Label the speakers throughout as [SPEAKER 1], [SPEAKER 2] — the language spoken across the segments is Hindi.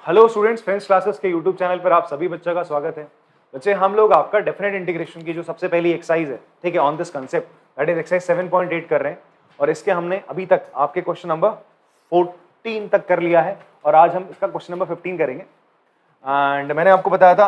[SPEAKER 1] हेलो स्टूडेंट्स, फ्रेंड्स क्लासेस के यूट्यूब चैनल पर आप सभी बच्चों का स्वागत है। बच्चे, हम लोग आपका डेफिनेट इंटीग्रेशन की जो सबसे पहली एक्सरसाइज है, ठीक है, on this concept that is exercise 7.8 कर रहे हैं और इसके हमने अभी तक आपके क्वेश्चन नंबर 14 तक कर लिया है और आज हम इसका क्वेश्चन नंबर 15 करेंगे। एंड मैंने आपको बताया था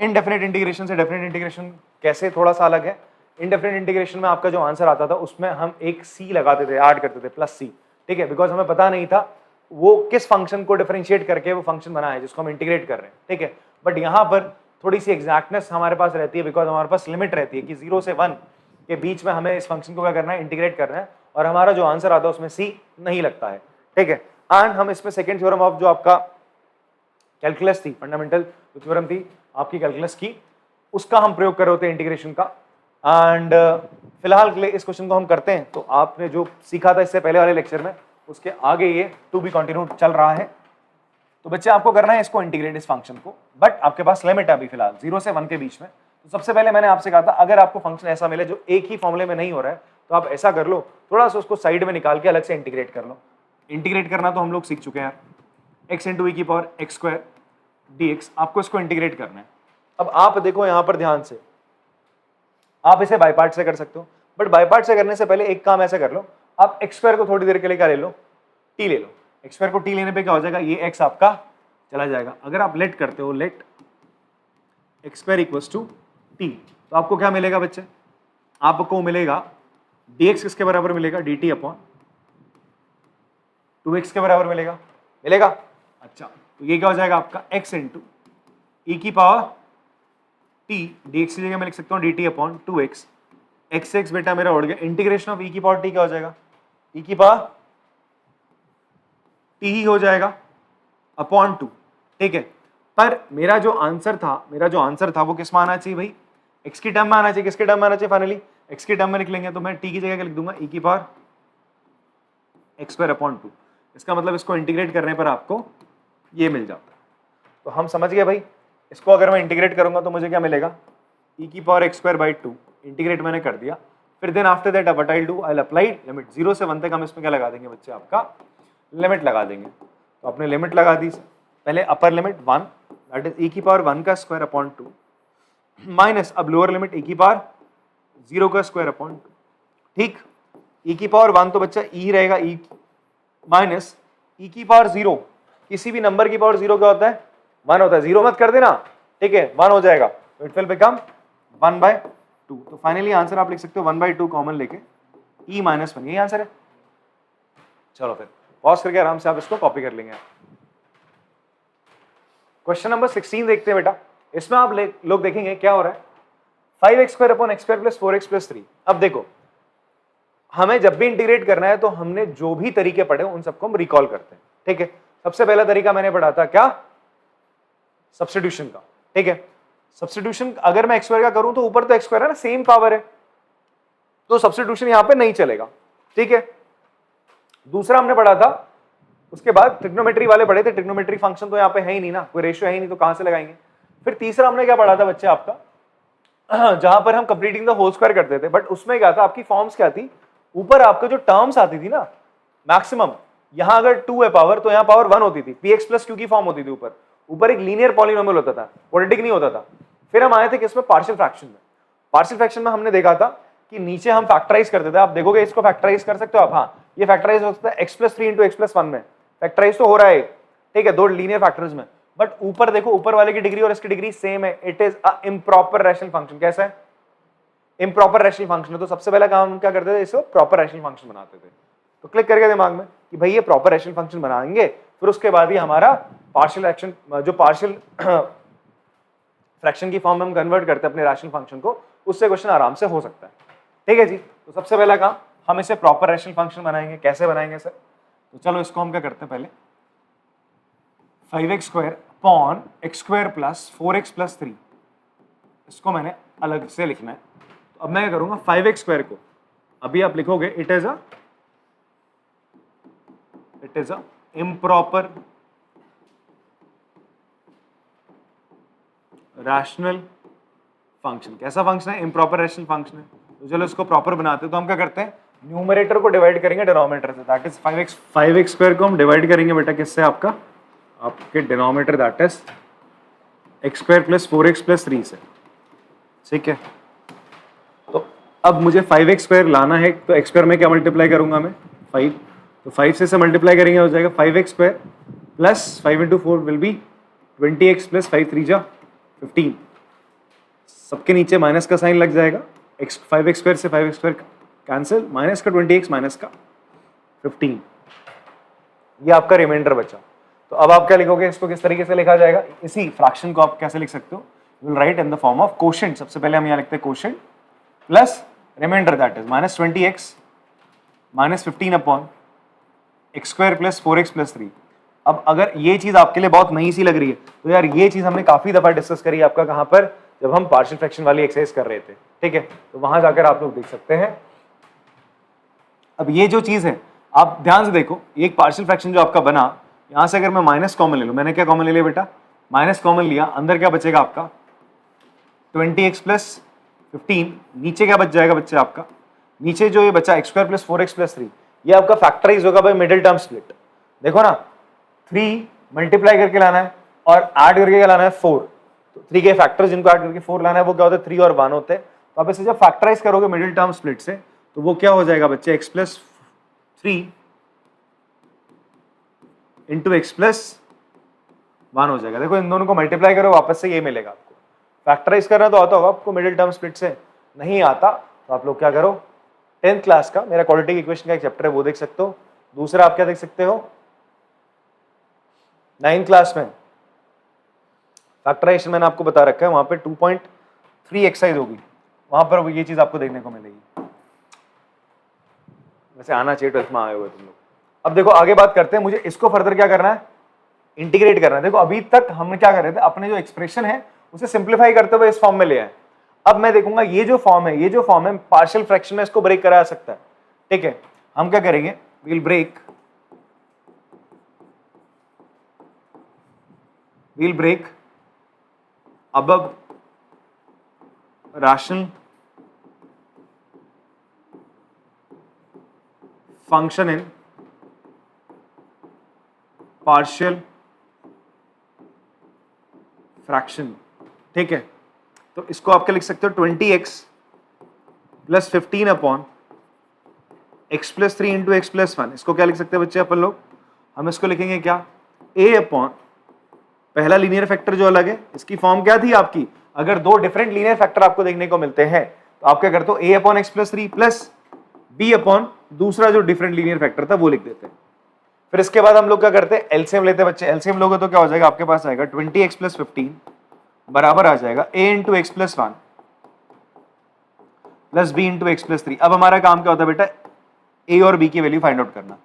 [SPEAKER 1] इनडेफिनेट इंटीग्रेशन से डेफिनेट इंटीग्रेशन कैसे थोड़ा सा अलग है। इनडेफिनेट इंटीग्रेशन में आपका जो आंसर आता था उसमें हम एक सी लगाते थे, ऐड करते थे, प्लस सी, ठीक है, बिकॉज हमें पता नहीं था वो किस फंक्शन को डिफरेंशिएट करके वो फंक्शन बना है जिसको हम इंटीग्रेट कर रहे हैं, ठीक है। बट यहाँ पर थोड़ी सी एग्जैक्टनेस हमारे पास रहती है बिकॉज हमारे पास लिमिट रहती है कि 0 से 1 के बीच में हमें इस फंक्शन को क्या करना है, इंटीग्रेट करना है, और हमारा जो आंसर आता है उसमें सी नहीं लगता है, ठीक है। एंड हम इसमें सेकेंड थ्योरम ऑफ जो आपका कैलकुलस थी, फंडामेंटल थ्योरम थी आपकी कैलकुलस की, उसका हम प्रयोग कर रहे होते हैं इंटीग्रेशन का। एंड फिलहाल के लिए इस क्वेश्चन को हम करते हैं। तो आपने जो सीखा था इससे पहले वाले लेक्चर में उसके आगे ये टू बी कंटिन्यू चल रहा है। तो बच्चे आपको करना है इसको इंटीग्रेट इस फंक्शन को, बट आपके पास लिमिट है अभी फिलहाल 0 से 1 के बीच में। तो सबसे पहले मैंने आपसे कहा था अगर आपको फंक्शन ऐसा मिले जो एक ही फॉर्मूले में नहीं हो रहा है तो आप ऐसा कर लो, थोड़ा सा उसको साइड में निकाल के अलग से इंटीग्रेट कर लो। इंटीग्रेट करना तो हम लोग सीख चुके हैं, x इंटू ई की पावर एक्स स्क्वायर dx, आपको इसको इंटीग्रेट करना है। अब आप देखो यहां पर ध्यान से, आप इसे बाय पार्ट से कर सकते हो, बट बाय पार्ट से करने से पहले एक काम ऐसा कर लो, आप एक्स स्क्वायर को थोड़ी देर के लिए क्या ले लो, टी ले लो। एक्स स्क्वायर को टी लेने पे क्या हो जाएगा, ये एक्स आपका चला जाएगा। अगर आप लेट करते हो, let x square equals to t, तो आपको क्या मिलेगा बच्चे, आपको मिलेगा dx किसके बराबर मिलेगा, dt अपॉन 2x के बराबर मिलेगा, मिलेगा। अच्छा, तो ये क्या हो जाएगा आपका x इंटू ई की पावर t, dx की जगह मैं लिख सकता हूँ dt अपॉन 2x, x बेटा मेरा उड़ गया, इंटीग्रेशन ऑफ ई की पावर t क्या हो जाएगा, ई की पावर t ही हो जाएगा अपॉन 2, ठीक है। पर मेरा जो आंसर था वो किस में आना चाहिए भाई, x की टर्म में आना चाहिए। किसके टर्म में आना चाहिए, फाइनली x की टर्म में लिख लेंगे तो मैं t की जगह क्या लिख दूंगा, e की पावर एक्स स्क्वायर अपॉन 2। इसका मतलब इसको इंटीग्रेट करने पर आपको ये मिल जाता है। तो हम समझ गए भाई, इसको अगर मैं इंटीग्रेट करूंगा तो मुझे क्या मिलेगा, e की power x square by 2, integrate मैंने कर दिया। फिर then after that what I will do, I will apply limit 0 से 1 तक। हम इसमें क्या लगा देंगे बच्चे, आपका लिमिट लगा देंगे। तो आपने लिमिट लगा दी, पहले upper limit 1 that is e की पावर 1 का स्क्वायर अपॉन 2 माइनस अब लोअर लिमिट e की पावर 0 का स्क्वायर अपॉन 2, ठीक। e की पावर 1 तो बच्चा e रहेगा, e माइनस e की पावर 0, किसी भी नंबर की पावर 0 क्या होता है, 1 होता है। 0 मत कर देना, ठीक है, 1 हो जाएगा, तो इट विल बिकम 1/2। तो फाइनली आंसर आप लिख सकते हो 1/2 कॉमन लेके e माइनस 1, यही आंसर है। चलो फिर पॉज करके आराम से आप इसको कॉपी कर लेंगे। क्वेश्चन नंबर 16 देखते हैं बेटा। इसमें आप लोग देखेंगे क्या हो रहा है, 5x square upon x square plus 4x plus 3। अब देखो, हमें जब भी इंटीग्रेट करना है तो हमने जो भी तरीके पढ़े उन सबको हम रिकॉल करते हैं, ठीक है। सबसे पहला तरीका मैंने पढ़ा था क्या, सब्स्टिट्यूशन का, ठीक है। सब्स्टिट्यूशन अगर मैं एक्स स्क्वायर का करूं तो ऊपर तो एक्स स्क्वायर है ना, सेम पावर है, तो सब्स्टिट्यूशन यहां पे नहीं चलेगा, ठीक है। दूसरा हमने पढ़ा था, उसके बाद ट्रिग्नोमेट्री वाले पढ़े थे, ट्रिग्नोमेट्री फंक्शन तो यहाँ पे है ही नहीं ना, कोई रेशियो है ही नहीं, तो कहां से लगाएंगे। फिर तीसरा हमने क्या पढ़ा था बच्चे आपका, जहां पर हम कंप्लीटिंग द होल स्क्वायर करते थे, बट उसमें क्या था, आपकी फॉर्म्स क्या थी, ऊपर आपका जो टर्म्स आती थी ना मैक्सिमम, यहां अगर 2 है पावर तो यहाँ पावर 1 होती थी, px प्लस क्यू की फॉर्म होती थी, ऊपर एक लीनियर पॉलिनोमियल होता था, क्वाड्रेटिक नहीं होता था। फिर हम आए थे किसमें, पार्शियल फ्रैक्शन में। पार्शियल फ्रैक्शन में हमने देखा था कि नीचे हम फैक्टराइज करते थे, आप देखोगे इसको फैक्टराइज कर सकते हो आप, हाँ ये फैक्टराइज हो सकता है x plus 3 into x plus 1 में, फैक्टराइज तो हो रहा है, ठीक है, दो लीनियर फैक्टर्स में। बट ऊपर देखो, ऊपर वाले की डिग्री और इसकी डिग्री सेम है, it is a improper rational function. कैसा है, इम्प्रॉपर रैशनल फंक्शन है। तो सबसे पहला काम हम क्या करते थे, इसको प्रॉपर रैशनल फंक्शन बनाते थे। तो क्लिक करके दिमाग में कि भाई ये प्रॉपर रैशनल फंक्शन बनाएंगे, फिर उसके बाद ही हमारा पार्शियल एक्शन, जो पार्शियल फ्रैक्शन की फॉर्म में हम कन्वर्ट करते हैं अपने रैशनल फंक्शन को, उससे क्वेश्चन आराम से हो सकता है, ठीक है जी। तो सबसे पहला काम, हम इसे प्रॉपर रैशनल फंक्शन बनाएंगे। कैसे बनाएंगे सर, तो चलो इसको हम क्या करते हैं, पहले 5x square upon x square plus 4x plus 3, इसको मैंने अलग से लिखना है। तो अब मैं क्या करूंगा, 5x स्क्वायर को अभी आप लिखोगे it is a improper rational function. कैसा फंक्शन है, इम्प्रॉपर रैशनल फंक्शन है। तो चलो इसको प्रॉपर बनाते हैं। तो हम क्या करते हैं, न्यूमरेटर को डिवाइड करेंगे डिनोमिनेटर से, दैट इज 5x स्क्वायर को हम डिवाइड करेंगे बेटा किससे, आपका आपके denominator that is x square plus 4x plus 3 से, ठीक है। तो अब मुझे 5x स्क्वायर लाना है, तो एक्स स्क्वायर में क्या मल्टीप्लाई करूंगा मैं 5, तो 5 से मल्टीप्लाई करेंगे हो जाएगा 5x square plus 5 into 4 will be 20x plus 5 3 जा 15, सबके नीचे माइनस का साइन लग जाएगा, x 5x स्क्वायर से 5x स्क्वायर कैंसिल, माइनस का 20x माइनस का 15, ये आपका रिमाइंडर बचा। तो अब आप क्या लिखोगे, इसको किस तरीके से लिखा जाएगा, इसी फ्रैक्शन को आप कैसे लिख सकते हो, will write in the form of quotient. सबसे पहले हम यहाँ लिखते हैं quotient plus reminder that is minus 20x minus 15 upon x square plus 4x plus 3। अब अगर ये चीज आपके लिए बहुत नई सी लग रही है तो यार ये चीज हमने काफी दफा डिस्कस करी आपका कहां पर, जब हम पार्शियल फ्रैक्शन वाली एक्सरसाइज कर रहे थे, ठीक है। तो वहां जाकर आप लोग देख सकते हैं। अब ये जो चीज है आप ध्यान से देखो, एक पार्शियल फ्रैक्शन जो आपका बना, यहां से अगर मैं माइनस कॉमन ले लूं, मैंने क्या कॉमन ले लिया बेटा, माइनस कॉमन लिया, अंदर क्या बचेगा आपका 20x प्लस 15, नीचे क्या बच जाएगा बच्चे आपका, नीचे जो ये बचा x square plus 4x plus 3, ये आपका फैक्टराइज होगा बाय मिडिल टर्म स्प्लिट। देखो ना 3 मल्टीप्लाई करके लाना है और ऐड करके क्या लाना है 4, तो 3 के फैक्टर जिनको ऐड करके 4 लाना है वो क्या होता है 3 और 1 होते हैं। तो आप इसे जब फैक्टराइज करोगे मिडिल टर्म स्प्लिट से तो वो क्या हो जाएगा बच्चे x plus 3 into x plus 1 हो जाएगा। देखो इन दोनों को मल्टीप्लाई करो वापस से ये मिलेगा आपको। फैक्टराइज करना तो आता होगा आपको मिडिल टर्म स्प्लिट से, नहीं आता तो आप लोग क्या करो 10th क्लास का मेरा क्वाड्रेटिक इक्वेशन का एक चैप्टर है वो देख सकते हो। दूसरा आप क्या देख सकते हो 9th क्लास में फैक्टराइजेशन मैंने आपको बता रखा है, वहां पे 2.3 एक्सरसाइज होगी, वहां पर ये चीज आपको देखने को मिलेगी। वैसे आना चाहिए 12th में आए हुए तुम लोग। अब देखो आगे बात करते हैं, मुझे इसको फर्दर क्या करना है इंटीग्रेट करना है। देखो अभी तक हमने क्या कर रहे थे, अपने जो एक्सप्रेशन है उसे सिंप्लीफाई करते हुए इस फॉर्म में ले आए। अब मैं देखूंगा ये जो फॉर्म है पार्शियल फ्रैक्शन में इसको ब्रेक कराया सकता है, ठीक है। हम क्या करेंगे, we'll break above rational function in partial fraction, ठीक है। तो इसको आप क्या लिख सकते हो 20x plus 15 upon x plus 3 into x plus 1। इसको क्या लिख सकते हैं बच्चे अपन लोग, हम इसको लिखेंगे क्या a अपॉन पहला लीनियर फैक्टर जो अलग है, इसकी फॉर्म क्या थी आपकी, अगर दो डिफरेंट लीनियर फैक्टर आपको देखने को मिलते हैं तो आप क्या करते हो a upon x plus 3 plus b upon दूसरा जो डिफरेंट लीनियर फैक्टर था वो लिख देते हैं। फिर इसके बाद हम लोग क्या करते हैं एलसीएम लेते हैं बच्चे। एलसीएम लोगे तो क्या हो जाएगा, आपके पास आएगा 20x प्लस 15 बराबर आ जाएगा a into x plus 1 plus b into x plus 3। अब हमारा काम क्या होता है बेटा, a और b की वैल्यू फाइंड आउट करना।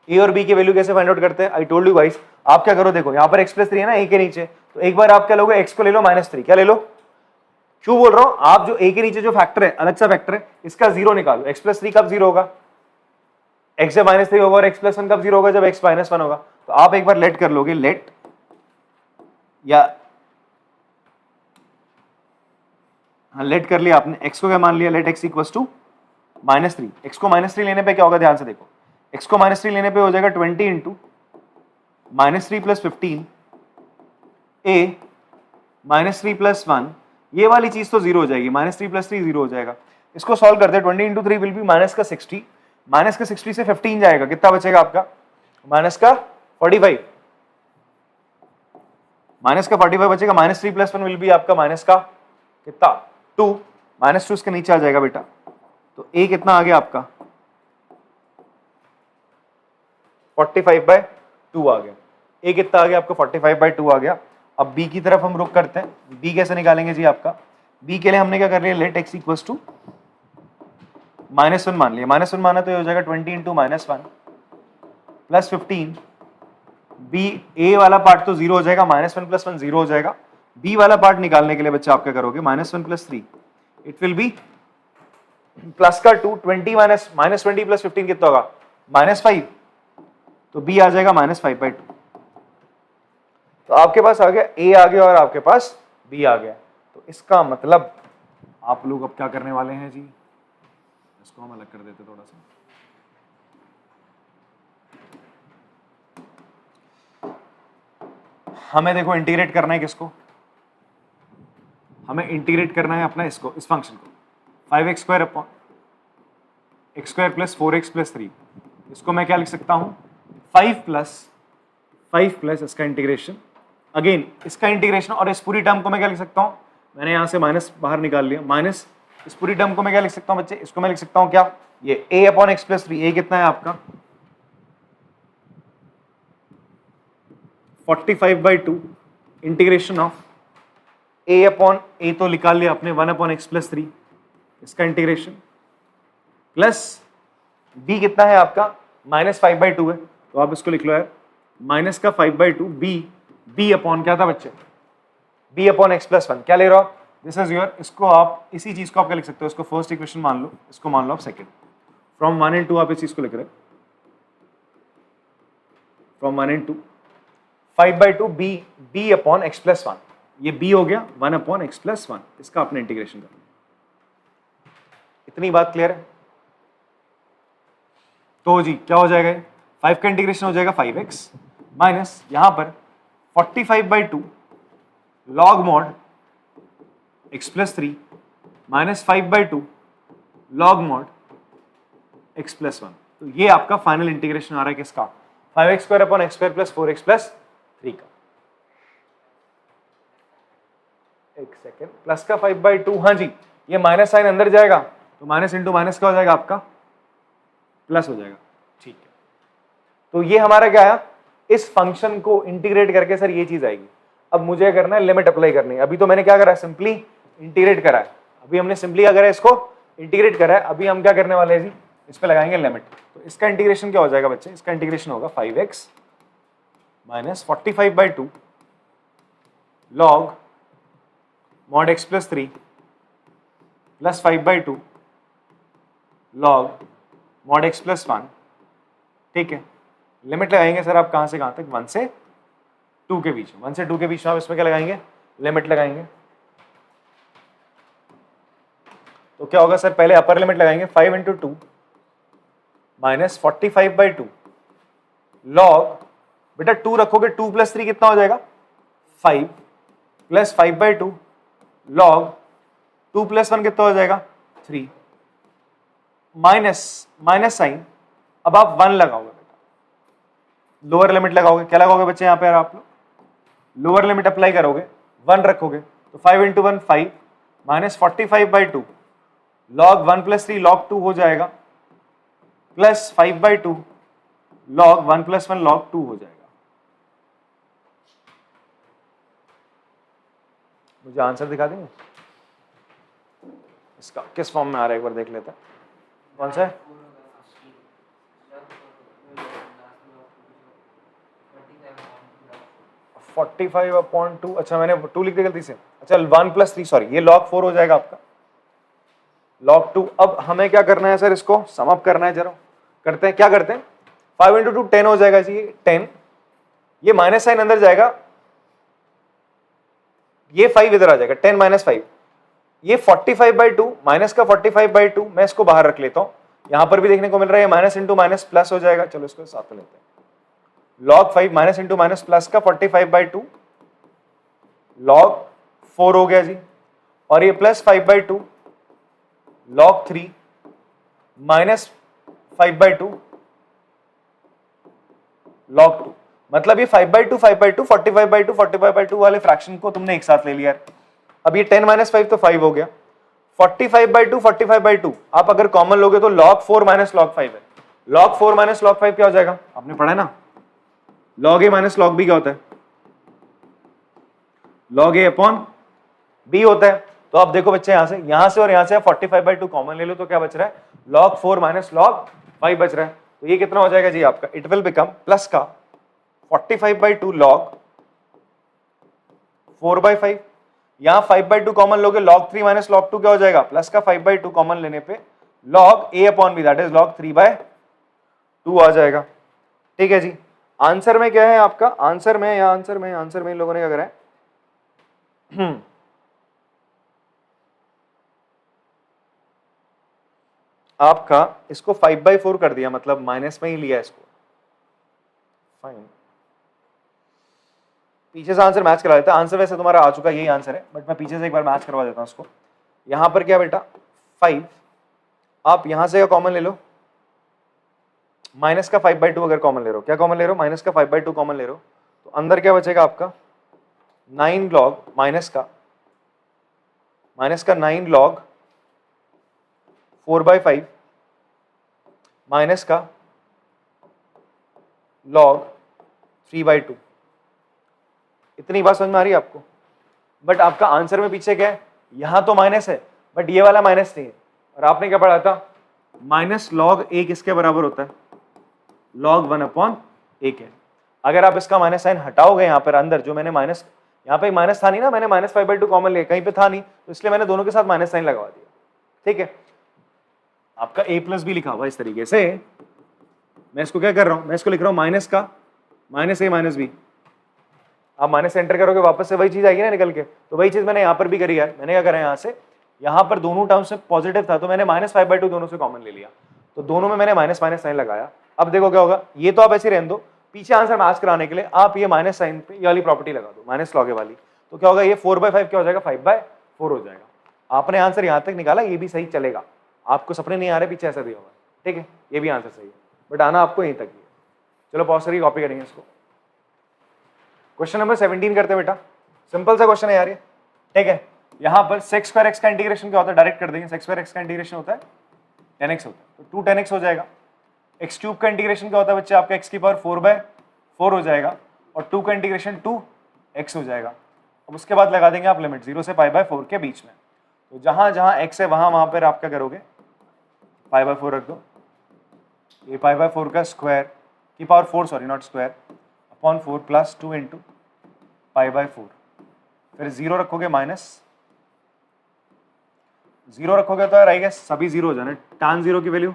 [SPEAKER 1] a और b की वैल्यू कैसे फाइंड आउट करते हैं, आई टोल्ड यू गाइस। आप क्या करो, देखो यहाँ पर x प्लस 3 है ना a के नीचे, तो एक बार आप क्या लोगे x को ले लो -3, क्या ले लो, क्यों बोल रहा हूं, आप जो a के नीचे जो फैक्टर है अलग सा फैक्टर है इसका जीरो निकालो। x प्लस 3 कब जीरो होगा, x जब -3 होगा, और x प्लस 1 कब जीरो होगा, जब x -1 होगा। तो आप एक बार लेट कर लोगे, लेट या हाँ लेट कर लिया आपने, x को क्या मान लिया, let x equals to -3। x को -3 लेने पे क्या होगा, ध्यान से देखो, x को -3 लेने पे हो जाएगा 20 इंटू -3 प्लस 15 a -3 प्लस 1, ये वाली चीज तो जीरो हो जाएगी, -3 प्लस 3 जीरो हो जाएगा। इसको सॉल्व करते हैं, 20 इंटू 3 विल बी -60, -60 से 15 जाएगा, कितना बचेगा आपका -45, -45 बचेगा, -3 प्लस 1 विल बी आपका माइनस का कितना 2, -2 इसके नीचे आ जाएगा बेटा, तो a कितना आ गया आपका 45/2 आ गया। a कितना आ गया आपका 45/2 आ गया। अब b की तरफ हम रुक करते हैं, b कैसे निकालेंगे जी आपका, b के लिए हमने क्या कर लिया, लेट x इक्वल्स टू -1 मान लिया। -1 माना तो ये हो जाएगा 20 इंटू -1 प्लस 15, b a वाला पार्ट तो जीरो हो जाएगा, -1 प्लस 1 जीरो हो जाएगा। b वाला पार्ट निकालने के लिए बच्चा आप क्या करोगे, -1 plus 3 it will B plus का 2, 20 -20 प्लस 15 कितना होगा -5, तो b आ जाएगा -5/2। तो आपके पास आ गया a आ गया और आपके पास b आ गया। तो इसका मतलब आप लोग अब क्या करने वाले हैं जी, इसको हम अलग कर देते थोड़ा सा, हमें देखो इंटीग्रेट करना है किसको, हमें इंटीग्रेट करना है अपना इसको, इस फंक्शन को 5x square upon x square plus 4x plus 3, इसको मैं क्या लिख सकता हूँ 5 प्लस इसका इंटीग्रेशन, अगेन इसका इंटीग्रेशन, और इस पूरी टर्म को मैं क्या लिख सकता हूँ, मैंने यहाँ से माइनस बाहर निकाल लिया, माइनस इस पूरी टर्म को मैं क्या लिख सकता हूँ बच्चे, इसको मैं लिख सकता हूँ क्या, ये a upon x plus 3, a कितना है आपका 45/2 integration of a upon a तो निकाल लिया आपने 1 अपॉन एक्स प्लस 3, इसका इंटीग्रेशन प्लस b कितना है आपका -5/2 है, तो आप इसको लिख लो यार माइनस का 5/2 b अपॉन क्या था बच्चे, b अपॉन एक्स प्लस 1, क्या ले रहे हो आप, दिस इज योर, इसको आप इसी चीज को आप क्या लिख सकते हो, इसको फर्स्ट इक्वेशन मान लो, इसको मान लो आप सेकंड, फ्रॉम 1 and 2 आप इस चीज को लिख रहे हो, from 1 and 2 5/2 b upon x plus 1, ये b हो गया 1 अपॉन एक्स प्लस 1, इसका आपने इंटीग्रेशन करना, इतनी बात क्लियर है। तो जी क्या हो जाएगा, 5 का इंटीग्रेशन हो जाएगा 5x माइनस यहां पर 45/2 log mod x plus 3 minus 5/2 log mod x plus 1, तो ये आपका फाइनल इंटीग्रेशन आ रहा है किसका, 5x square upon x square plus 4x plus 3 का, एक सेकेंड, प्लस का 5/2, हाँ जी ये माइनस साइन अंदर जाएगा तो माइनस इंटू माइनस का हो जाएगा आपका प्लस हो जाएगा, ठीक है। तो ये हमारा क्या है, इस फंक्शन को इंटीग्रेट करके सर ये चीज आएगी, अब मुझे करना है लिमिट अप्लाई करनी है, अभी तो मैंने क्या करा है सिंपली इंटीग्रेट करा है, अभी हमने सिंपली क्या करा है इसको इंटीग्रेट करा है, अभी हम क्या करने वाले हैं जी, इस पे लगाएंगे लिमिट, तो इसका इंटीग्रेशन क्या हो जाएगा बच्चे, इसका इंटीग्रेशन होगा 5x minus 45/2 log mod x plus 3 plus 5/2 log mod x plus 1, ठीक है। लिमिट लगाएंगे सर आप कहां से कहां तक, 1 से 2 के बीच, 1 से 2 के बीच में आप इसमें क्या लगाएंगे, लिमिट लगाएंगे, तो क्या होगा सर, पहले अपर लिमिट लगाएंगे 5 इंटू 2 माइनस 45/2 लॉग, बेटा 2 रखोगे 2 प्लस 3 कितना हो जाएगा 5 प्लस 5/2 लॉग 2 प्लस 1 कितना हो जाएगा 3 माइनस माइनस साइन, अब आप 1 लगाओगे बेटा, लोअर लिमिट लगाओगे, क्या लगाओगे बच्चे यहाँ पे आप लोग, लोअर लिमिट अप्लाई करोगे 1 रखोगे, तो 5 into 1 5 minus 45/2 log 1 plus 3 log 2 हो जाएगा प्लस 5/2 लॉग 1 प्लस 1 लॉग 2 हो जाएगा। मुझे आंसर दिखा देंगे इसका किस फॉर्म में आ रहा है, एक बार देख लेते हैं, कौन सा है, (45/2), अच्छा मैंने 2 लिख दिया गलती से, अच्छा 1 प्लस 3, सॉरी ये log 4 हो जाएगा आपका log 2। अब हमें क्या करना है सर, इसको सम अप करना है, जरा करते हैं, क्या करते हैं, 5 इंटू 2 10 हो जाएगा जी, 10, ये माइनस साइन अंदर जाएगा, ये 5 इधर आ जाएगा, 10 माइनस 5, ये 45/2 माइनस का 45/2, मैं इसको बाहर रख लेता हूं, यहां पर भी देखने को मिल रहा है माइनस इंटू माइनस प्लस हो जाएगा, चलो इसको साथ में लेते हैं, log 5 minus into minus plus का 45/2 log 4 हो गया जी, और ये प्लस 5/2 log 3 माइनस 5/2 log 2, मतलब ये 5/2 5/2 45/2 45/2 वाले फ्रैक्शन को तुमने एक साथ ले लिया, अब ये 10 माइनस 5 तो 5 हो गया, 45/2 45/2 आप अगर कॉमन लोगे तो log 4 माइनस log 5 है, log 4 माइनस log 5 क्या हो जाएगा, आपने पढ़ा है ना, log a minus log b क्या होता है, log a अपॉन b होता है, तो आप देखो बच्चे यहां से और यहां से 45/2 कॉमन ले लो, तो क्या बच रहा है, log 4 माइनस log 5 बच रहा है, तो ये कितना हो जाएगा जी आपका, इट विल बिकम प्लस का 45/2 log 4/5, यहां 5/2 कॉमन लोगे, log 3 माइनस log 2 क्या हो जाएगा, प्लस का 5/2 कॉमन लेने पे log a upon b that is log 3/2 आ जाएगा, ठीक है जी। आंसर में क्या है आपका, आंसर में इन लोगों ने क्या करा है, आपका इसको 5/4 कर दिया, मतलब माइनस में ही लिया इसको, फाइन, पीछे से आंसर मैच करवा देता है। आंसर वैसे तुम्हारा आ चुका है, यही आंसर है, बट मैं पीछे से एक बार मैच करवा देता हूँ उसको। यहाँ पर क्या बेटा 5, आप यहाँ से कॉमन ले लो, माइनस का 5/2 अगर कॉमन ले रहे हो, क्या कॉमन ले रहे हो, माइनस का 5/2 कॉमन ले रहे हो, तो अंदर क्या बचेगा आपका 9 लॉग माइनस का 9 लॉग 4/5 माइनस का लॉग 3/2। इतनी बात समझ में आ रही है आपको? बट आपका आंसर में पीछे क्या है, यहां तो माइनस है बट ये वाला माइनस नहीं है। और आपने क्या पढ़ा था, माइनस लॉग 1 किसके बराबर होता है, log 1/1 है। अगर आप इसका माइनस साइन हटाओगे यहाँ पर अंदर, जो मैंने माइनस, यहाँ पे माइनस था नहीं ना, मैंने -5/2 कॉमन लिया, कहीं पे था नहीं, तो इसलिए मैंने दोनों के साथ माइनस साइन लगवा दिया। ठीक है, आपका a+b लिखा हुआ इस तरीके से। मैं इसको क्या कर रहा हूं, मैं इसको लिख रहा हूं माइनस का -a -b। आप माइनस एंटर करोगे वापस से वही चीज आएगी ना निकल के, तो वही चीज मैंने यहाँ पर भी करी यार। मैंने क्या करा यहाँ से, यहाँ पर दोनों टर्म्स में पॉजिटिव था तो मैंने -5/2 दोनों से कॉमन ले लिया, तो दोनों में मैंने माइनस साइन लगाया। अब देखो क्या होगा, ये तो आप ऐसे रहने दो, पीछे आंसर मैच कराने के लिए आप ये माइनस साइन पे ये वाली प्रॉपर्टी लगा दो, माइनस लॉग वाली, तो क्या होगा, ये 4/5 क्या हो जाएगा, 5/4 हो जाएगा। आपने आंसर यहाँ तक निकाला, ये भी सही चलेगा। आपको सपने नहीं आ रहे पीछे ऐसा दिया हुआ है, ठीक है, ये भी आंसर सही है, बट आना आपको यहीं तक ही है। चलो पॉज करके कॉपी करेंगे इसको। क्वेश्चन नंबर 17 करते हैं बेटा, सिंपल सा क्वेश्चन है यार ये, ठीक है। यहाँ पर sec² x का इंटीग्रेशन क्या होता है, डायरेक्ट कर देंगे। sec² x का इंटीग्रेशन होता है 10x होता है, तो 2 10x हो जाएगा। x³ का इंटीग्रेशन क्या होता है बच्चे, आपका x⁴ 4/4 हो जाएगा, और 2 का इंटीग्रेशन 2x हो जाएगा। अब उसके बाद लगा देंगे आप लिमिट 0 से π/4 के बीच में, तो जहां जहां x है वहां पर आप क्या करोगे, π/4 रख दो। ये π/4 का स्क्वायर की power 4, sorry not square, upon 4 plus 2 into π/4, फिर 0 रखोगे माइनस 0 रखोगे तो यार आई गेस सभी 0 हो जाना। tan 0 की वैल्यू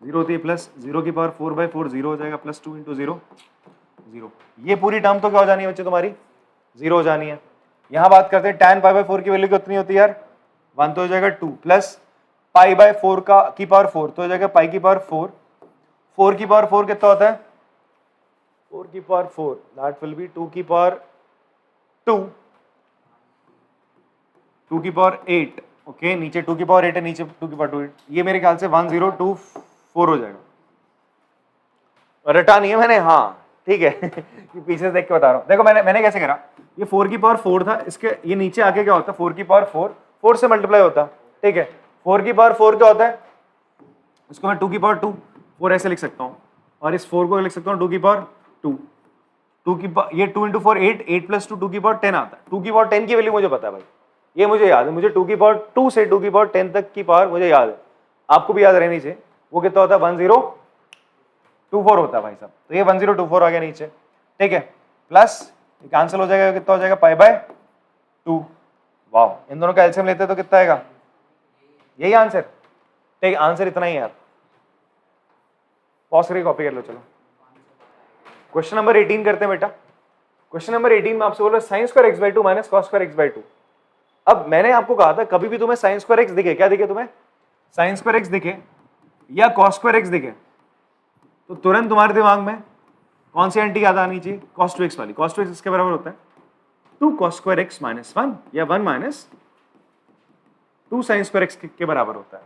[SPEAKER 1] 0 होती है, प्लस 0 की पावर 4/4 0 हो जाएगा, प्लस 2 इंटू 0 0। ये पूरी टर्म तो क्या हो जानी है बच्चे तुम्हारी, 0 हो जानी है। यहाँ बात करते हैं tan π/4 की वैल्यू कितनी होती है यार, 1 तो हो जाएगा 2, प्लस π/4 का की पावर 4 तो हो जाएगा पाई की पावर 4, 4 की पावर 4 कितना होता है, 4 की पावर 4 दैट विल बी 2 की पावर 2, 2 की पावर 8, ओके, नीचे 2 की पावर 8 है, नीचे 2 की पावर 2, ये मेरे ख्याल से 1024 हो जाएगा। रटा नहीं है मैंने, हाँ ठीक है पीछे से देख के बता रहा हूँ। देखो मैंने कैसे करा, ये 4 की पावर 4 था, इसके ये नीचे आके क्या होता है, 4 की पावर 4 से मल्टीप्लाई होता, ठीक है। 4 की पावर 4 क्या होता है, इसको मैं 2 की पावर 2 4 ऐसे लिख सकता हूँ, और इस 4 को लिख सकता हूँ 2 की पावर 2, 2 की पावर, ये 2 इंटू 4 8, 8 प्लस 2 2 की पावर 10 आता है। 2 की पावर 10 की वैल्यू मुझे पता है भाई, ये मुझे याद है, मुझे 2 की पावर 2 से 2 की पावर 10 तक की पावर मुझे याद है, आपको भी याद रहनी चाहिए। वो कितना होता है, 1024 होता है भाई साहब, तो ये 1024 आ गया नीचे, ठीक है, प्लस कैंसिल हो जाएगा, कितना हो जाएगा π/2। वाह, इन दोनों का एलसीएम लेते तो कितना आएगा, यही आंसर, ठीक है, आंसर इतना ही है यार। पॉज करके कॉपी कर लो। चलो क्वेश्चन नंबर 18 करते हैं बेटा। क्वेश्चन नंबर 18 में आपसे बोल रहा है sin² x/2 minus cos² x/2। अब मैंने आपको कहा था कभी भी तुम्हें sin² x दिखे, क्या दिखे तुम्हें, sin² x दिखे या cos² x दिखे, तो तुरंत तुम्हारे दिमाग में कौन सी एंटी याद आनी चाहिए, cos 2x वाली। cos 2x इसके बराबर होता है 2 cos² x माइनस 1 या 1 माइनस 2 sin² x के बराबर होता है।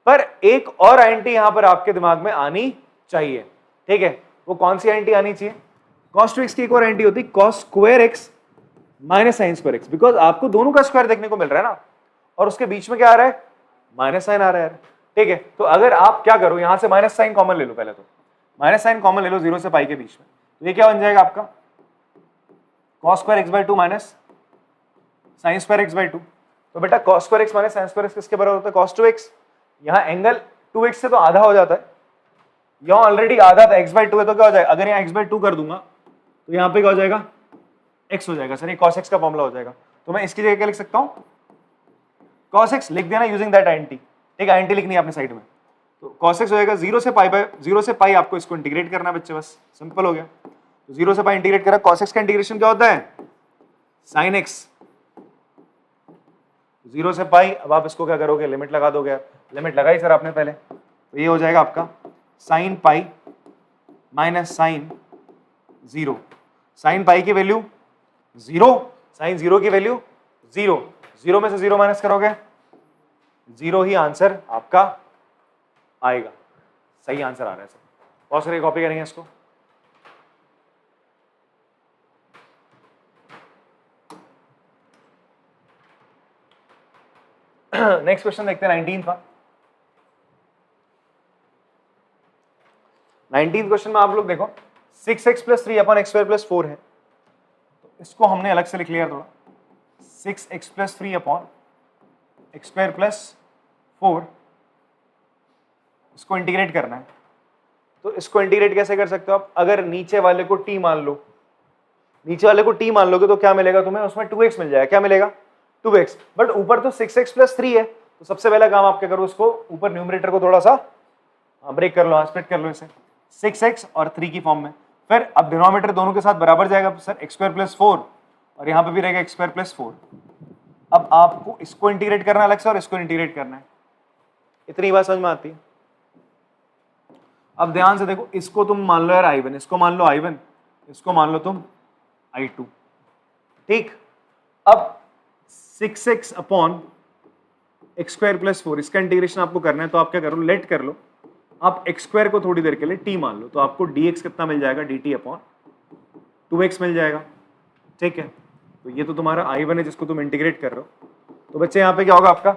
[SPEAKER 1] पर एक और एंटी यहां पर आपके दिमाग में आनी चाहिए, ठीक है, वो कौन सी एंटी आनी चाहिए, cos 2x की एक और एंटी होती है cos² x minus sin² x, because आपको दोनों का स्क्वायर देखने को मिल रहा है ना, और उसके बीच में क्या आ रहा है, माइनस साइन आ रहा है, ठीक है। तो अगर आप क्या करो, यहां से माइनस साइन कॉमन ले लो, पहले तो माइनस साइन कॉमन ले लो 0 से पाई के बीच में, तो ये क्या बन जाएगा आपका cos² x/2 minus sin² x/2। तो बेटा cos² x minus sin² x किसके बराबर होता है, cos 2x। यहाँ एंगल 2x से तो आधा हो जाता है, यहाँ ऑलरेडी आधा था, x/2 है तो क्या हो जाएगा, अगर यहाँ x/2 कर दूंगा तो यहाँ पे क्या हो जाएगा, x हो जाएगा, सर ये cos x का फॉर्मूला हो जाएगा। तो मैं इसकी जगह क्या लिख सकता हूँ, cos x लिख देना यूजिंग दैट एंटी, ठीक है, एंटी लिखनी है अपने साइड में, तो cos x हो जाएगा 0 से पाई आपको इसको इंटीग्रेट करना है बच्चे, बस सिंपल हो गया। तो 0 से पाई इंटीग्रेट करा, cos x का इंटीग्रेशन क्या होता है, sin x, 0 से पाई। अब आप इसको क्या करोगे, लिमिट लगा दोगे, लिमिट लगाई सर आपने पहले, तो ये हो जाएगा आपका sin pi minus sin 0। sin पाई की वैल्यू 0, साइन 0 की वैल्यू 0, 0 में से 0 माइनस करोगे 0 ही आंसर आपका आएगा। सही आंसर आ रहा है सर। बहुत सारी कॉपी करेंगे इसको। नेक्स्ट क्वेश्चन देखते हैं 19 का। 19 क्वेश्चन में आप लोग देखो 6x plus 3 upon x square plus 4 है, तो इसको हमने अलग से लिख लिया थोड़ा। 6x plus 3 upon x square plus 4, इसको इंटीग्रेट करना है। तो इसको इंटीग्रेट कैसे कर सकते हो आप? अगर नीचे वाले को t मान लो, नीचे वाले को t मान लोगे तो क्या मिलेगा तुम्हें? उसमें 2x मिल जाएगा। क्या मिलेगा? 2x। बट ऊपर तो 6x प्लस 3 है, तो सबसे पहला काम आप क्या करो, उसको ऊपर न्यूमरेटर को थोड़ा सा ब्रेक कर लो, स्प्लिट कर लो इसे 6x और 3 की फॉर्म में। फिर अब डिनोमिनेटर दोनों के साथ बराबर जाएगा सर, एक्स स्क्वायर प्लस 4, और यहाँ पे भी रहेगा एक्स स्क्वायर प्लस 4। अब आपको इसको इंटीग्रेट करना अलग से और इसको इंटीग्रेट करना है। इतनी बात समझ में आती है? अब ध्यान से देखो, इसको तुम मान लो यार I1, इसको मान लो I1, इसको मान लो तुम I2, ठीक। अब 6x upon x square plus 4, इसका इंटीग्रेशन आपको करना है, तो आप क्या करो, लेट कर लो आप एक्स स्क्वायर को थोड़ी देर के लिए t मान लो, तो आपको dx कितना मिल जाएगा, dt अपॉन 2x मिल जाएगा, ठीक है। तो ये तो तुम्हारा I1 है जिसको तुम इंटीग्रेट कर रहे हो। तो बच्चे यहाँ पे क्या होगा आपका,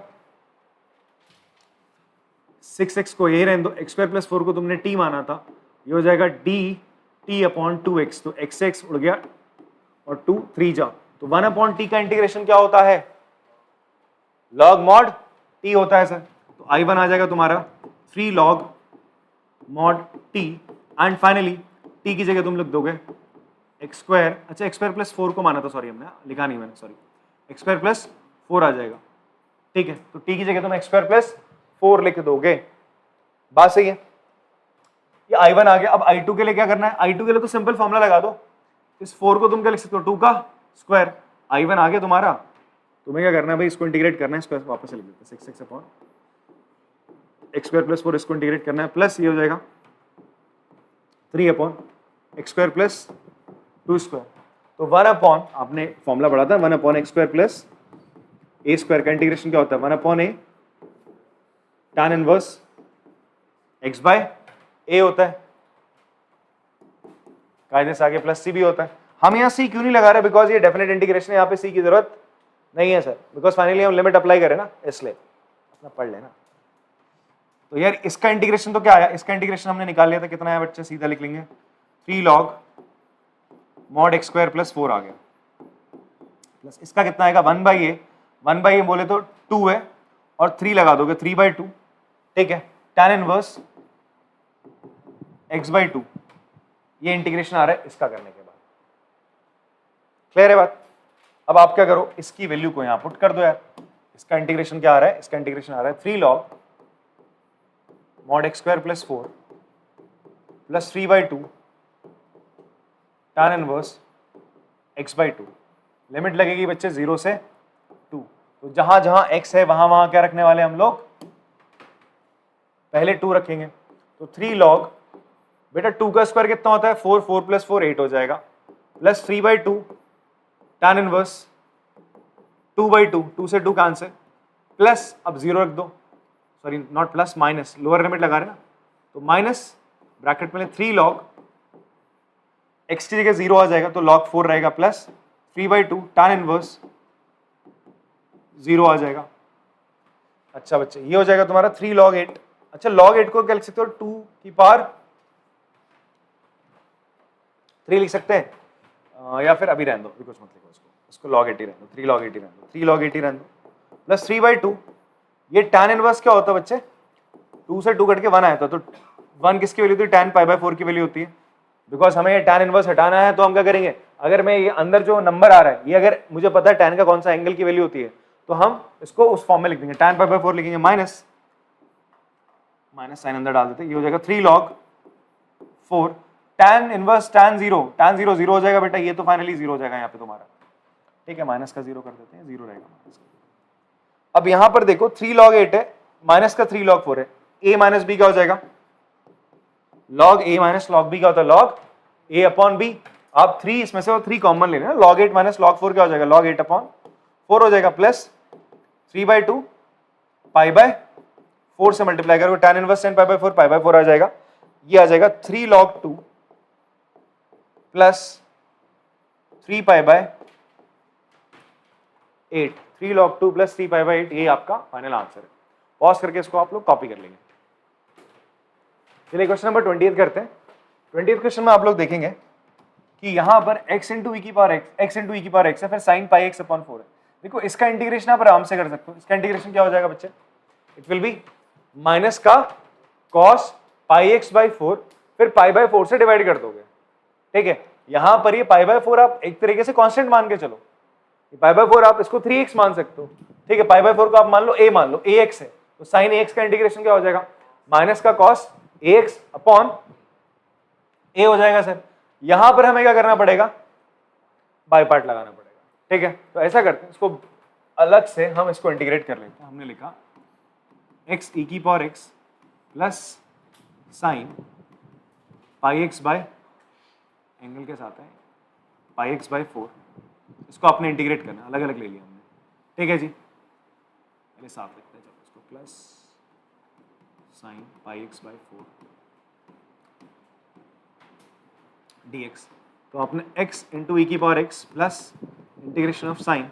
[SPEAKER 1] 6x को ये रहने दो, एक्स स्क्वायर प्लस 4 को तुमने t माना था, ये हो जाएगा dt अपॉन 2x, तो x उड़ गया और 2 3 जा, तो 1 अपॉन t का इंटीग्रेशन क्या होता है, लॉग मॉड t होता है सर। तो I1 आ जाएगा तुम्हारा 3 log mod t, and finally t की जगह तुम लिख दोगे एक्स स्क्वायर, अच्छा एक्स स्क्वायर प्लस 4 को माना था, सॉरी हमने लिखा नहीं मैंने, सॉरी, एक्स स्क्वायर प्लस 4 आ जाएगा, ठीक है। तो t की जगह तुम एक्स स्क्वायर प्लस 4 लिख दोगे, बात सही है। ये I1 आ गया। अब I2 के लिए क्या करना है, I2 के लिए तो सिंपल फॉर्मूला लगा दो, इस 4 को तुम क्या लिख सकते हो, 2 का स्क्वायर। I1 आ गया तुम्हारा, तुम्हें क्या करना है भाई, इसको इंटीग्रेट करना है, इसको वापस से लिख देते हैं 6x upon x square plus 4, इसको इंटीग्रेट करना है, प्लस ये हो जाएगा 3 upon x square plus 2 square. तो 1 अपॉन, आपने फॉर्मूला पढ़ा था, 1 अपॉन एक्स स्क्वायर प्लस ए स्क्वायर का इंटीग्रेशन क्या होता है, 1 अपॉन ए tan इनवर्स x बाय ए होता है, कायदे से आगे प्लस सी भी होता है। हम यहाँ सी क्यों नहीं लगा रहे, बिकॉज ये डेफिनेट इंटीग्रेशन है, यहाँ पे सी की जरूरत नहीं है सर, बिकॉज फाइनली हम लिमिट अप्लाई करें ना, इसलिए अपना पढ़ लेना। तो यार इसका इंटीग्रेशन तो क्या आया, इसका इंटीग्रेशन हमने निकाल लिया था, कितना आया बच्चे, सीधा लिख लेंगे 3 log mod x square plus 4 आ गया, प्लस इसका कितना आएगा 1 बाई ए, 1 बाई ए बोले तो 2 है, और 3 लगा दोगे 3/2, ठीक है, tan इनवर्स x बाई 2, ये इंटीग्रेशन आ रहा है इसका करने के बाद। क्लियर है बात? अब आप क्या करो, इसकी वैल्यू को यहां पुट कर दो यार। इसका इंटीग्रेशन क्या आ रहा है, इसका इंटीग्रेशन आ रहा है 3 log mod x square plus 4 plus 3/2 tan inverse x by 2। Limit लगेगी बच्चे 0 से 2, तो जहां जहां x है वहां वहां क्या रखने वाले हम लोग, पहले 2 रखेंगे। तो 3 लॉग, बेटा 2 का स्क्वायर कितना होता है, 4, 4 प्लस 4 8 हो जाएगा, प्लस 3/2 tan इनवर्स 2/2, 2 से 2 कैंसिल, प्लस अब 0 रख दो, sorry not plus, minus, lower limit लगा रहे ना, तो माइनस ब्रैकेट में 3 लॉग x की जगह 0 आ जाएगा, तो log 4 रहेगा, प्लस 3/2 tan इनवर्स 0 आ जाएगा। अच्छा बच्चे, ये हो जाएगा तुम्हारा 3 log 8। अच्छा log 8 को क्या लिख सकते हो, 2 की पावर 3 लिख सकते हैं, या फिर अभी रहने दो, कुछ मत लिखो इसको log 80 रहने दो, 3 log 80 रहने दो, 3 log 80 रहने दो, प्लस 3/2, ये tan इनवर्स क्या होता है बच्चे, 2 से 2 कट के 1 आया था, तो 1 किसकी वैल्यू होती है, tan π/4 की वैल्यू होती है। बिकॉज हमें ये tan इनवर्स हटाना है, तो हम क्या करेंगे, अगर मैं ये अंदर जो नंबर आ रहा है, ये अगर मुझे पता है tan का कौन सा एंगल की वैल्यू होती है, तो हम इसको उस फॉर्म में लिख देंगे, tan π/4 लिखेंगे, माइनस साइन अंदर डाल देते हैं, ये हो जाएगा 3 log 4 tan इनवर्स tan 0 0 हो जाएगा बेटा, ये तो फाइनली 0 हो जाएगा यहाँ पे तुम्हारा, ठीक है, माइनस का 0 कर देते हैं, 0 रहेगा माइनस का। अब यहाँ पर देखो 3 log 8 है, माइनस का 3 log 4 है, a माइनस b क्या हो जाएगा, log a minus log b क्या होता है, log a अपॉन b, आप 3 इसमें से वो 3 कॉमन ले लेना, log 8 माइनस log 4 क्या हो जाएगा, log 8 अपॉन 4 हो जाएगा, प्लस 3/2 पाई बाय 4 से मल्टीप्लाई करोगे, tan inverse tan pi by 4 pi by 4 आ जाएगा, ये आ जाएगा 3 log 2 plus 3 pi by 8, 3 log 2 plus 3 pi by 8, ये आपका फाइनल आंसर है। पॉज करके इसको आप लोग कॉपी कर लेंगे। चलिए क्वेश्चन नंबर 28 करते हैं। 20th क्वेश्चन में आप लोग देखेंगे कि यहाँ पर x इंटू ई की पावर x इंटू ई की पावर x है, फिर साइन पाई x अपॉन 4 है। देखो इसका इंटीग्रेशन आप आराम से कर सकते हो। इसका इंटीग्रेशन क्या हो जाएगा बच्चे, इट विल बी माइनस का cos पाई x बाई 4, फिर पाई बाय 4 से डिवाइड कर दोगे, ठीक है। यहाँ पर ये पाई बाय 4 आप एक तरीके से कांस्टेंट मान के चलो, पाई बाय 4 आप इसको 3x मान सकते हो, ठीक है। पाई बाय 4 को आप मान लो a, मान लो ax है, तो साइन ax का इंटीग्रेशन क्या हो जाएगा, माइनस का cos ax अपॉन a हो जाएगा सर। यहां पर हमें क्या करना पड़ेगा, बाय पार्ट लगाना पड़ेगा, ठीक है। तो ऐसा करते हैं, इसको अलग से हम इसको इंटीग्रेट कर लेते हैं। हमने लिखा x e की power x plus sine pi x bye angle के साथ है पाई x बाय 4, इसको आपने इंटीग्रेट करना, अलग अलग ले लिया हमने, ठीक है जी। पहले साफ लिखते हैं, चलो इसको plus sine pi x by 4 dx, तो आपने x इंटू ई की power x plus integration of sine,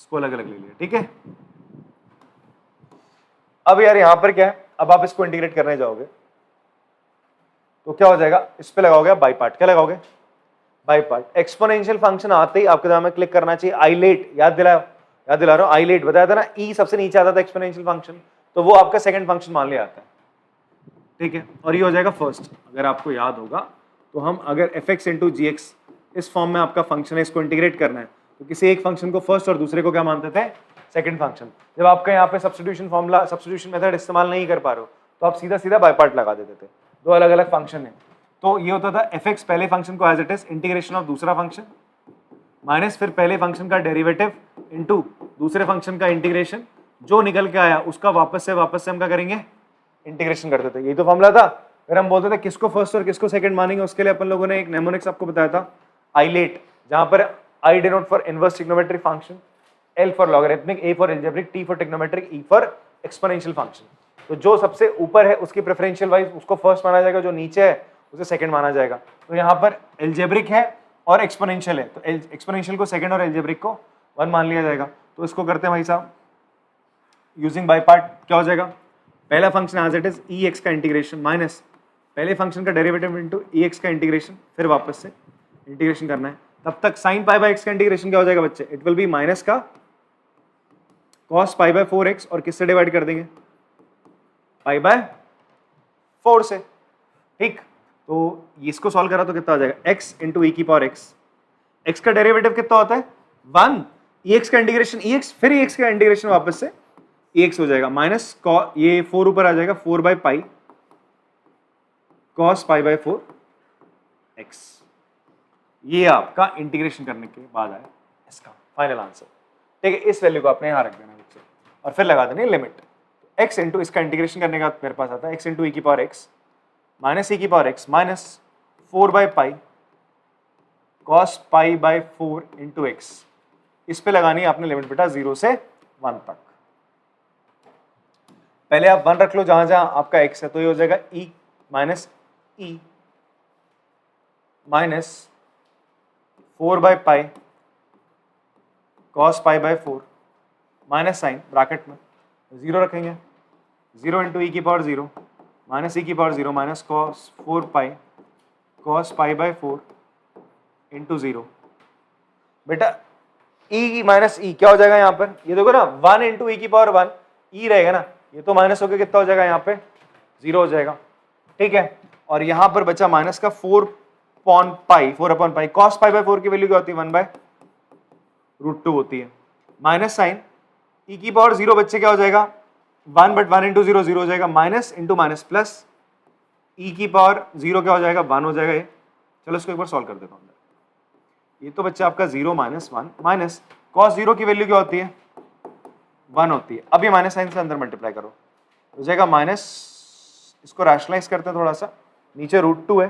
[SPEAKER 1] इसको अलग अलग ले लिया, ठीक है। अब यार यहां पर क्या है, अब आप इसको इंटीग्रेट करने जाओगे तो क्या हो जाएगा, इस पे लगाओगे बाई पार्ट, क्या लगाओगे, बाई पार्ट। एक्सपोनेंशियल फंक्शन आते ही आपके दिमाग में क्लिक करना चाहिए आइलेट, याद दिला रहा हूं, आइलेट बताया था ना, ई सबसे नीचे आता था एक्सपोनेंशियल फंक्शन, तो वो आपका सेकंड फंक्शन मान लिया आता है, ठीक है। और ये हो जाएगा फर्स्ट। अगर आपको याद होगा तो हम अगर fx इंटू जी एक्स इस फॉर्म में आपका फंक्शन है, इसको इंटीग्रेट करना है, तो किसी एक फंक्शन को फर्स्ट और दूसरे को क्या मानते थे, सेकंड फंक्शन। जब आपका यहाँ पे सब्स्टिट्यूशन फॉर्मूला, सब्स्टिट्यूशन मेथड इस्तेमाल नहीं कर पा रहे हो, तो आप सीधा सीधा बाय पार्ट लगा देते थे। दो अलग अलग फंक्शन है, तो ये होता था fx पहले फंक्शन को as it is integration of दूसरा फंक्शन माइनस फिर पहले फंक्शन का डेरिवेटिव इनटू दूसरे फंक्शन का इंटीग्रेशन, जो निकल के आया उसका वापस से हम क्या करेंगे, इंटीग्रेशन करते थे। यही तो फॉर्मूला था। फिर हम बोलते थे किसको फर्स्ट और किसको सेकंड मानेंगे, उसके लिए अपन लोगों ने एक नेमोनिक्स आपको बताया था, आइलेट, जहां पर I denote for inverse trigonometric function, L for logarithmic, A for algebraic, T for trigonometric, E for exponential function. तो जो सबसे ऊपर है उसकी प्रेफरेंशियल वाइज उसको फर्स्ट माना जाएगा, जो नीचे है उसे सेकंड माना जाएगा। तो यहाँ पर एल्जेब्रिक है और एक्सपोनेंशियल है, तो एक्सपोनेंशियल को सेकंड और एल्जेब्रिक को 1 मान लिया जाएगा। तो इसको करते हैं भाई साहब यूजिंग बाय पार्ट, क्या हो जाएगा, पहला function as it is e x का इंटीग्रेशन माइनस पहले फंक्शन का डेरिवेटिव इनटू ई एक्स का इंटीग्रेशन, फिर वापस से इंटीग्रेशन करना है। तब तक साइन पाई बाय एक्स का इंटीग्रेशन क्या हो जाएगा बच्चे, इट विल बी माइनस का कॉस पाई बाय 4x, और किससे डिवाइड कर देंगे, पाई बाय 4 से, ठीक। तो इसको सॉल्व करा तो कितना आ जाएगा, x इंटू ई की पावर x का डेरिवेटिव कितना होता है 1, ex का इंटीग्रेशन ex, फिर ex का इंटीग्रेशन वापस से ex हो जाएगा माइनस ये 4 ऊपर आ जाएगा 4 by pi cos pi by 4 x। ये आपका इंटीग्रेशन करने के बाद आया इसका फाइनल आंसर, ठीक है। इस वैल्यू को आपने यहां रख देना बच्चे, और फिर लगा देनी लिमिट x इंटू इसका इंटीग्रेशन करने का मेरे पास आता है x इंटू ई की पावर x माइनस ई की power x minus 4 by pi cos pi by 4 into x. इस पे लगानी है आपने लिमिट बेटा 0 से 1 तक। पहले आप 1 रख लो जहां जहां आपका x है, तो ये हो जाएगा e minus e minus 4 by pi cos pi by 4 minus sine bracket में 0 रखेंगे, 0 इंटू ई की पावर 0 माइनस ई की power 0 minus cos 4 pi cos pi by 4 into 0। बेटा ई माइनस ई क्या हो जाएगा यहाँ पर, ये देखो ना 1 इंटू ई की पावर 1 ई रहेगा ना, ये तो माइनस होकर कितना हो जाएगा यहाँ पे 0 हो जाएगा, ठीक है। और यहाँ पर बचा माइनस का 4 upon pi cos pi by 4 की वैल्यू क्या होती है 1/√2 होती है, माइनस साइन ई की पावर 0 बच्चे क्या हो जाएगा 1 बट 1 इंटू 0 0 हो जाएगा, माइनस इंटू माइनस प्लस ई की पावर 0 क्या हो जाएगा 1 हो जाएगा ये। चलो इसको एक बार सॉल्व कर देता हूँ। ये तो बच्चा आपका 0 माइनस 1 माइनस कॉस 0 की वैल्यू क्या होती है 1 होती है। अब ये माइनस साइन से अंदर मल्टीप्लाई करो, हो जाएगा माइनस, इसको रैशनलाइज करते हैं थोड़ा सा, नीचे √2 है,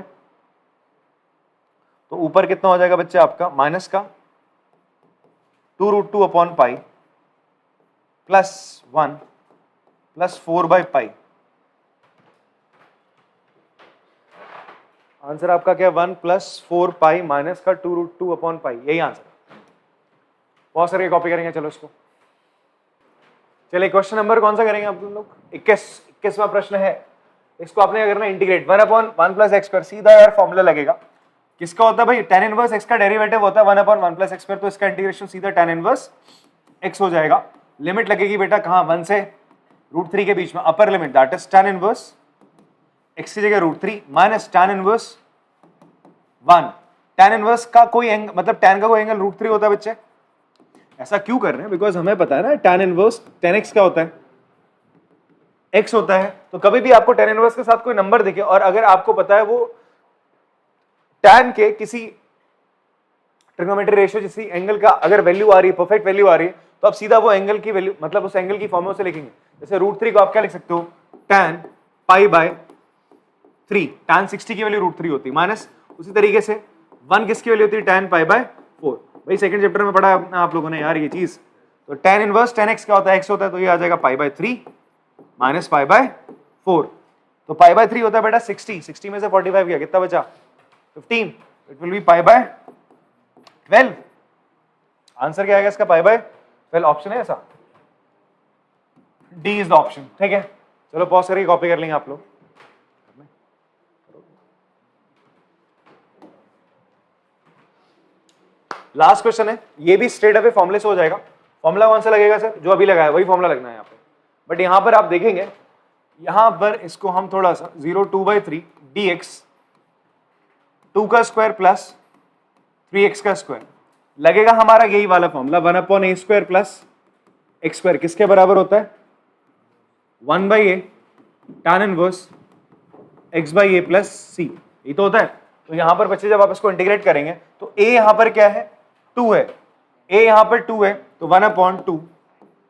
[SPEAKER 1] तो ऊपर कितना हो जाएगा बच्चे आपका माइनस का 2√2 अपॉन पाई प्लस 1 प्लस 4/पाई। आंसर आपका क्या 1 प्लस 4 पाई माइनस का 2√2 अपॉन पाई, यही आंसर। बहुत सारे कॉपी करेंगे, चलो इसको। चलिए क्वेश्चन नंबर कौन सा करेंगे आप लोग? 21वां प्रश्न है। इसको आपने क्या करना है, इंटीग्रेट 1/1 प्लस एक्स स्क्वायर, सीधा यार फॉर्मूला लगेगा। किसका होता है भाई? tan इनवर्स x का डेरिवेटिव होता है 1/1 प्लस एक्स स्क्वायर, तो इसका इंटीग्रेशन सीधा tan इनवर्स x हो जाएगा। लिमिट लगेगी बेटा कहाँ? 1 से √3 के बीच में, upper limit that is tan inverse x की जगह √3 minus tan inverse 1। tan inverse का कोई एंगल, मतलब tan का कोई एंगल √3 होता है बच्चे। ऐसा क्यों कर रहे हैं? बिकॉज हमें पता है ना tan इनवर्स tan x क्या होता है? x होता है। तो कभी भी आपको tan इनवर्स के साथ कोई नंबर दिखे और अगर आपको पता है वो tan के किसी ट्रिग्नोमेट्री रेशियो जिसी एंगल का अगर वैल्यू आ रही है, परफेक्ट वैल्यू आ रही है, तो आप सीधा वो एंगल की वैल्यू, मतलब उस एंगल की फॉर्मूला से लिखेंगे। जैसे √3 को आप क्या लिख सकते हो? tan π/3, tan 60 की वैल्यू √3 होती है, माइनस उसी तरीके से 1 किसकी वैल्यू होती है? tan π/4। भाई सेकंड चैप्टर में पढ़ा है आप लोगों ने यार ये चीज। तो tan इनवर्स tan x क्या होता है? x होता है, तो ये आ जाएगा π/3 माइनस π/4। तो π/3 होता है बेटा 60 में से 45 गया, कितना बचा? 15। It will B π/12। आंसर क्या आएगा इसका? π/12 ऑप्शन है ऐसा, डी इज द ऑप्शन। ठीक है, चलो पॉज करके कॉपी कर लेंगे आप लोग। लास्ट क्वेश्चन है, ये भी स्ट्रेट अवे फॉर्मूले से हो जाएगा। फॉर्मूला कौन सा लगेगा सर? जो अभी लगाया वही फॉर्मूला लगना है यहाँ पे। बट यहां पर आप देखेंगे, यहां पर इसको हम थोड़ा सा 0/2/3 dx 2 का स्क्वायर प्लस 3x का स्क्वायर लगेगा हमारा यही वाला फॉर्मूला 1/a² प्लस x²। किसके बराबर होता है? 1/a tan inverse x/a plus c, ये तो होता है। तो यहां पर बच्चे जब आप इसको इंटीग्रेट करेंगे तो a यहां पर क्या है? 2 है, a यहां पर 2 है, तो 1/2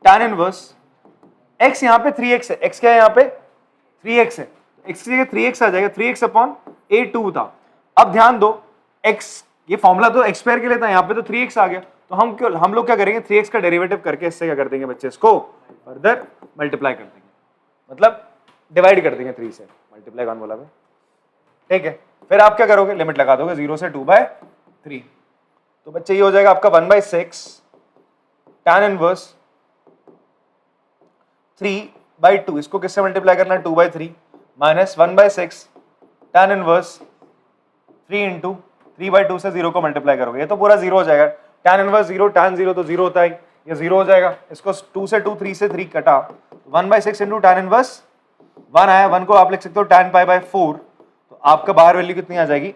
[SPEAKER 1] tan इनवर्स x यहां पे 3x है, x क्या है यहां पे? 3x है, x की जगह 3x आ जाएगा, 3x अपॉन a2 था। अब ध्यान दो, x ये फॉर्मूला तो x² के लिए था, यहां पे तो 3x आ गया, तो हम लोग क्या करेंगे? 3x का डेरिवेटिव करके इससे क्या कर देंगे बच्चे? इसको फर्दर मल्टीप्लाई कर देंगे, मतलब डिवाइड कर देंगे 3 से, मल्टीप्लाई कौन बोला? ठीक है, फिर आप क्या करोगे? लिमिट लगा दोगे 0 से 2/3। तो बच्चे ये हो जाएगा आपका 1/6 tan इनवर्स 3/2, इसको किससे मल्टीप्लाई करना है? 2/3 माइनस 1/6 tan इनवर्स 3 इंटू 3/2 से 0 को मल्टीप्लाई करोगे, ये तो पूरा 0 हो जाएगा। tan इनवर्स 0 tan 0 तो 0 होता है, ये 0 हो जाएगा। इसको 2 से 2 3 से 3 कटा, 1/6 इंटू tan इनवर्स 1 आया, 1 को आप लिख सकते हो tan π/4, तो आपका बाहर वैल्यू कितनी आ जाएगी?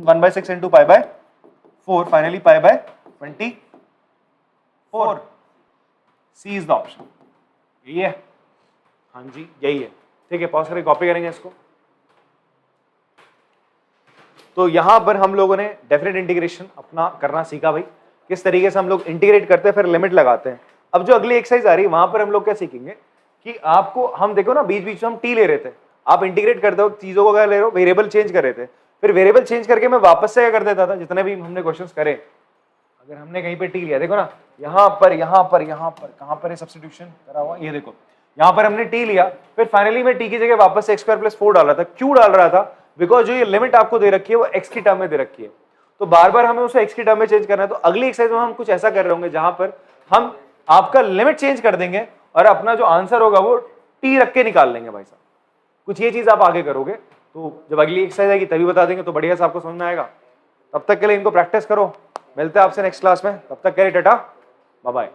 [SPEAKER 1] 1/6 into π/4, finally π/24। C is the option, यही है। हाँ जी यही है। ठीक है, पॉज करके कॉपी करेंगे इसको। तो यहां पर हम लोगों ने डेफिनेट इंटीग्रेशन अपना करना सीखा भाई, किस तरीके से हम लोग इंटीग्रेट करते हैं फिर लिमिट लगाते हैं। अब जो अगली एक्सरसाइज आ रही है वहां पर हम लोग क्या सीखेंगे कि आपको, हम देखो ना बीच बीच में हम टी ले रहे थे, आप इंटीग्रेट करते हो चीजों को क्या ले रहे हो? वेरिएबल चेंज कर रहे थे, फिर वेरिएबल चेंज करके मैं वापस से क्या कर देता था? जितने भी हमने क्वेश्चंस करे, अगर हमने कहीं पे टी लिया, देखो ना यहाँ पर कहां पर है सब्स्टिट्यूशन करा हुआ? ये देखो, यहाँ पर हमने टी लिया, फिर फाइनली मैं टी की जगह वापस से x² + 4 डाल रहा था। क्यों डाल रहा था? बिकॉज जो ये लिमिट आपको दे रखी है वो x की टर्म में दे रखी है, तो बार बार हमें उसे x की टर्म में चेंज करना है। तो अगली एक्सरसाइज में हम कुछ ऐसा कर रहे होंगे जहां पर हम आपका लिमिट चेंज कर देंगे और अपना जो आंसर होगा वो टी रख के निकाल लेंगे भाई साहब। कुछ ये चीज आप आगे करोगे, तो जब अगली एक्सरसाइज आएगी तभी बता देंगे, तो बढ़िया से आपको समझ में आएगा। तब तक के लिए इनको प्रैक्टिस करो, मिलते हैं आपसे नेक्स्ट क्लास में, तब तक के लिए टाटा बाय बाय।